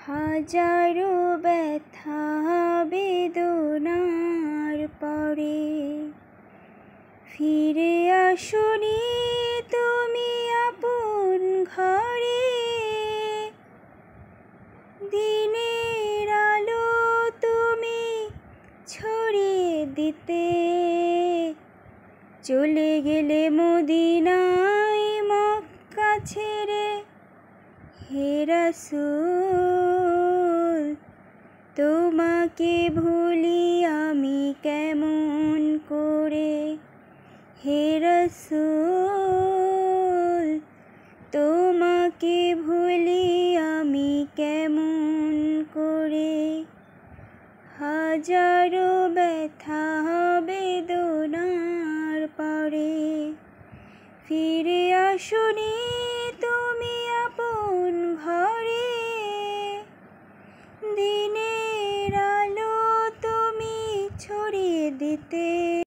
হাজারো ব্যথা বেদনার পরে ফিরে আসনি তুমি আপন ঘরে। দিনের আলো তুমি ছড়িয়ে দিতে চলে গেলে মদিনায় মক্কা ছেড়ে। হে রাসূল তোমাকে ভুলি আমি কেমন করে। হে রাসূল তোমাকে ভুলি আমি কেমন করে। হাজারো ব্যথা বেদনার পরে ফিরে আসনি তুমি আপন ঘরে। দিনের আলো তুমি ছড়িয়ে দিতে